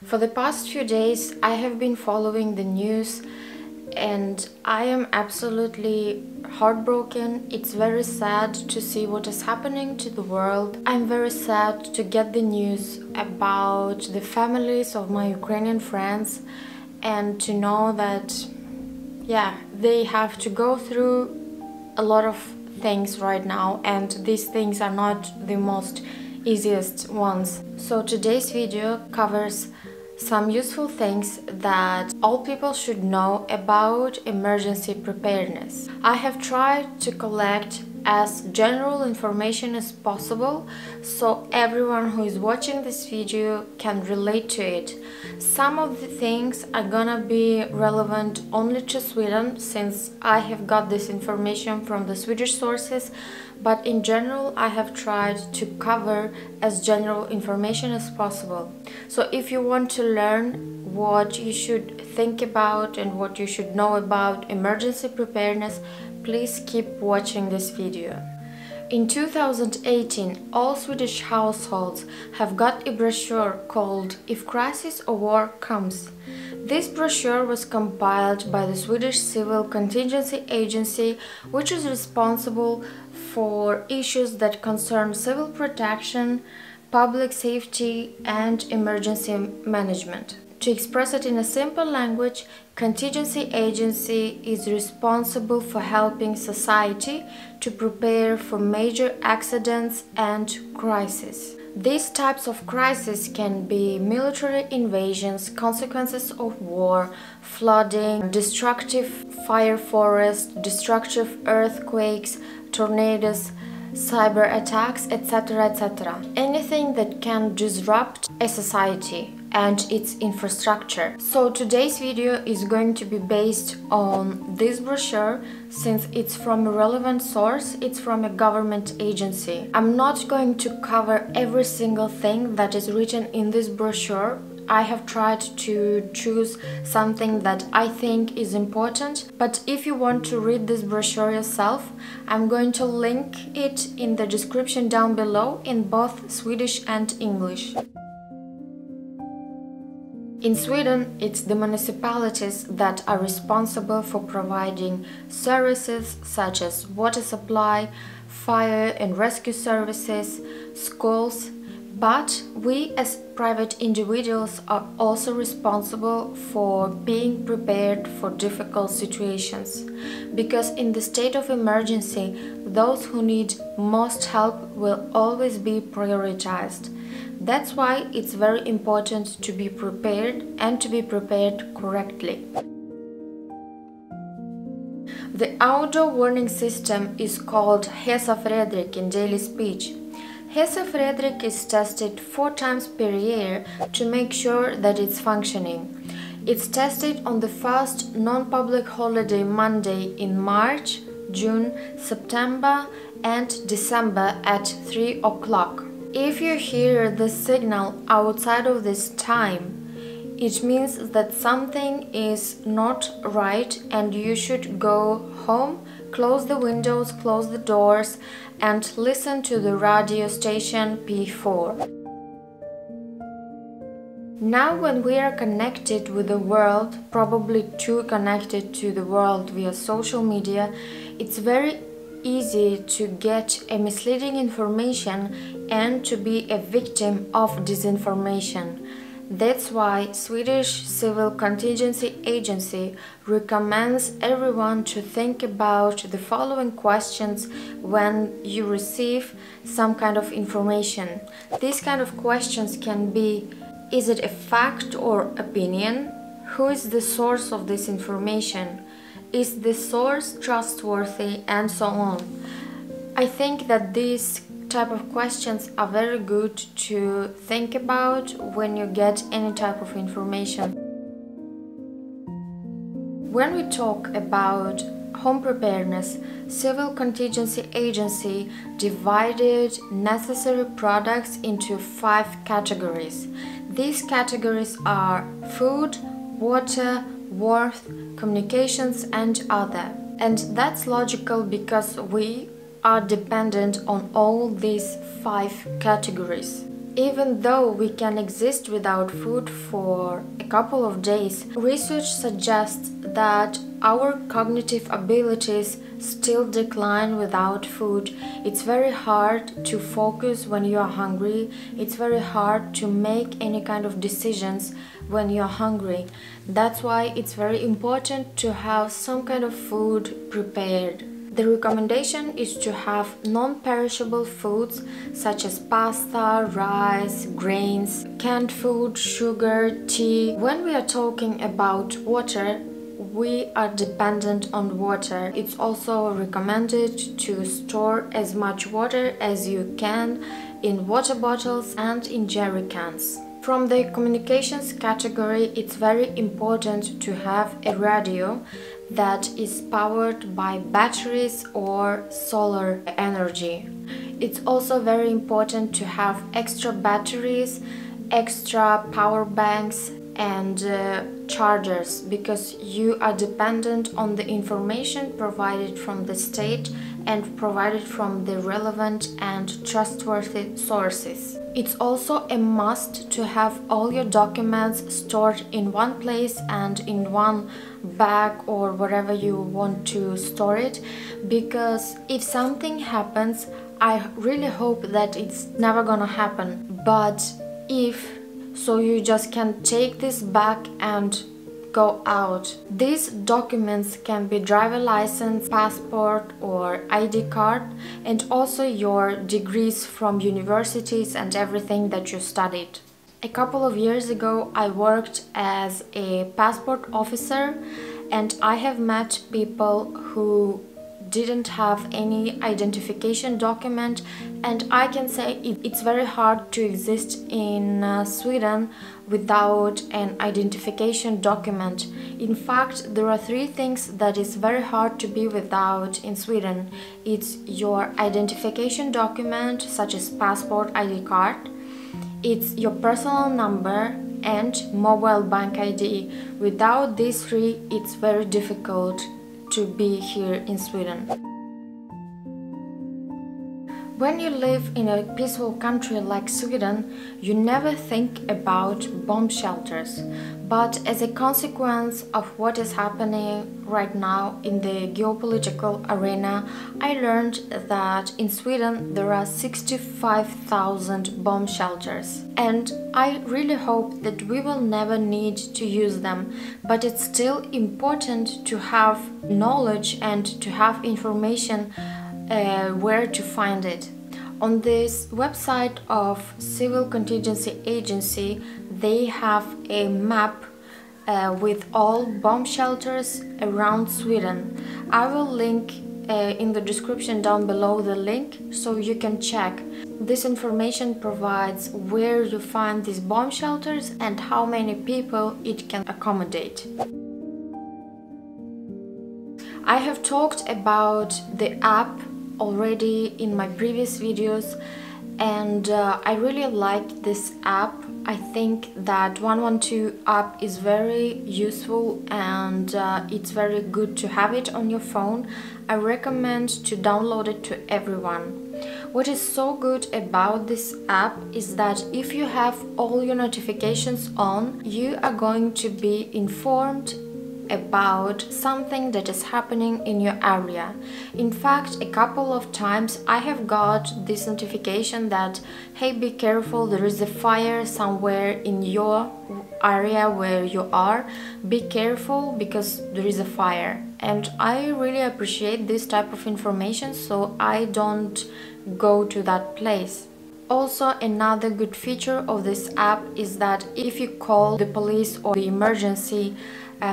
For the past few days, I have been following the news and I am absolutely heartbroken. It's very sad to see what is happening to the world. I'm very sad to get the news about the families of my Ukrainian friends and to know that, they have to go through a lot of things right now, and these things are not the most easiest ones. So today's video covers some useful things that all people should know about emergency preparedness. I have tried to collect as general information as possible so everyone who is watching this video can relate to it. Some of the things are gonna be relevant only to Sweden, since I have got this information from the Swedish sources, but in general I have tried to cover as general information as possible. So if you want to learn what you should think about and what you should know about emergency preparedness, please keep watching this video. In 2018, all Swedish households have got a brochure called If Crisis or War Comes. This brochure was compiled by the Swedish Civil Contingency Agency, which is responsible for issues that concern civil protection, public safety, and emergency management. To express it in a simple language, Contingency Agency is responsible for helping society to prepare for major accidents and crises. These types of crises can be military invasions, consequences of war, flooding, destructive fire forests, destructive earthquakes, tornadoes, cyber attacks, etc., etc. Anything that can disrupt a society and its infrastructure. So today's video is going to be based on this brochure, since it's from a relevant source, it's from a government agency. I'm not going to cover every single thing that is written in this brochure. I have tried to choose something that I think is important, but if you want to read this brochure yourself, I'm going to link it in the description down below in both Swedish and English. In Sweden, it's the municipalities that are responsible for providing services such as water supply, fire and rescue services, schools, but we as private individuals are also responsible for being prepared for difficult situations, because in the state of emergency, those who need most help will always be prioritized. That's why it's very important to be prepared and to be prepared correctly. The outdoor warning system is called Hesa Fredrik in daily speech. Hesa Fredrik is tested 4 times per year to make sure that it's functioning. It's tested on the first non-public holiday Monday in March, June, September and December at 3 o'clock. If you hear the signal outside of this time, it means that something is not right and you should go home, close the windows, close the doors and listen to the radio station P4. Now when we are connected with the world, probably too connected to the world via social media, it's very easy to get a misleading information and to be a victim of disinformation. That's why Swedish Civil Contingency Agency recommends everyone to think about the following questions when you receive some kind of information. These kind of questions can be: is it a fact or opinion? Who is the source of this information? Is the source trustworthy? And so on. I think that these type of questions are very good to think about when you get any type of information. When we talk about home preparedness, Civil Contingency Agency divided necessary products into 5 categories. These categories are food, water, warmth, communications and other. And that's logical because we are dependent on all these 5 categories. Even though we can exist without food for a couple of days, research suggests that our cognitive abilities still decline without food. It's very hard to focus when you are hungry. It's very hard to make any kind of decisions when you're hungry. That's why it's very important to have some kind of food prepared. The recommendation is to have non-perishable foods such as pasta, rice, grains, canned food, sugar, tea. When we are talking about water, we are dependent on water. It's also recommended to store as much water as you can in water bottles and in jerry cans. From the communications category, it's very important to have a radio that is powered by batteries or solar energy. It's also very important to have extra batteries, extra power banks and chargers, because you are dependent on the information provided from the state and provided from the relevant and trustworthy sources. It's also a must to have all your documents stored in one place and in one bag or wherever you want to store it, because if something happens, I really hope that it's never gonna happen, but if so, you just can take this back and go out. These documents can be driver license, passport or ID card, and also your degrees from universities and everything that you studied. A couple of years ago, I worked as a passport officer, and I have met people who didn't have any identification document, and I can say it's very hard to exist in Sweden without an identification document. In fact, there are three things that is very hard to be without in Sweden. It's your identification document such as passport, ID card, it's your personal number and mobile bank ID. Without these three, it's very difficult to be here in Sweden. When you live in a peaceful country like Sweden, you never think about bomb shelters. But as a consequence of what is happening right now in the geopolitical arena, I learned that in Sweden there are 65,000 bomb shelters. And I really hope that we will never need to use them, but it's still important to have knowledge and to have information where to find it. On this website of Civil Contingency Agency, they have a map with all bomb shelters around Sweden. I will link in the description down below the link so you can check. This information provides where you find these bomb shelters and how many people it can accommodate. I have talked about the app already in my previous videos, and I really like this app. I think that 112 app is very useful and it's very good to have it on your phone. I recommend to download it to everyone. What is so good about this app is that if you have all your notifications on, you are going to be informed about something that is happening in your area. In fact, a couple of times I have got this notification that, hey, be careful, there is a fire somewhere in your area where you are. Be careful because there is a fire. And I really appreciate this type of information, so I don't go to that place. Also, another good feature of this app is that if you call the police or the emergency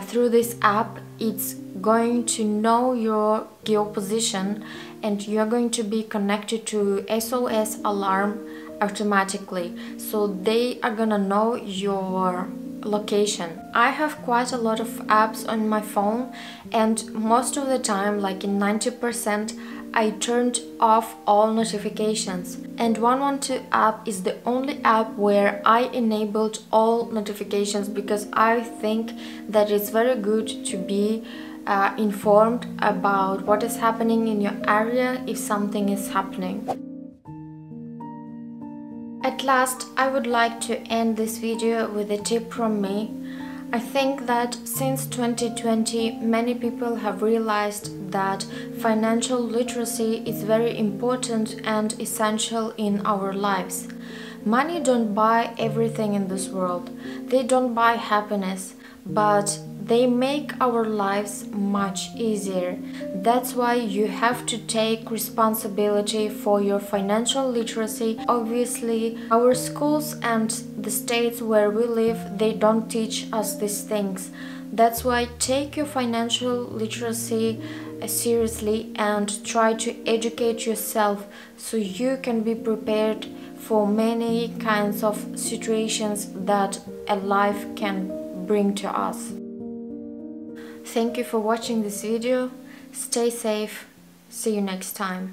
through this app, it's going to know your geoposition and you're going to be connected to SOS alarm automatically, so they are gonna know your location. I have quite a lot of apps on my phone, and most of the time, like in 90%, I turned off all notifications, and 112 app is the only app where I enabled all notifications, because I think that it's very good to be informed about what is happening in your area if something is happening. At last, I would like to end this video with a tip from me. I think that since 2020, many people have realized that financial literacy is very important and essential in our lives. Money don't buy everything in this world. They don't buy happiness, but they make our lives much easier. That's why you have to take responsibility for your financial literacy. Obviously, our schools and the states where we live, they don't teach us these things. That's why take your financial literacy seriously and try to educate yourself so you can be prepared for many kinds of situations that a life can bring to us. Thank you for watching this video. Stay safe. See you next time.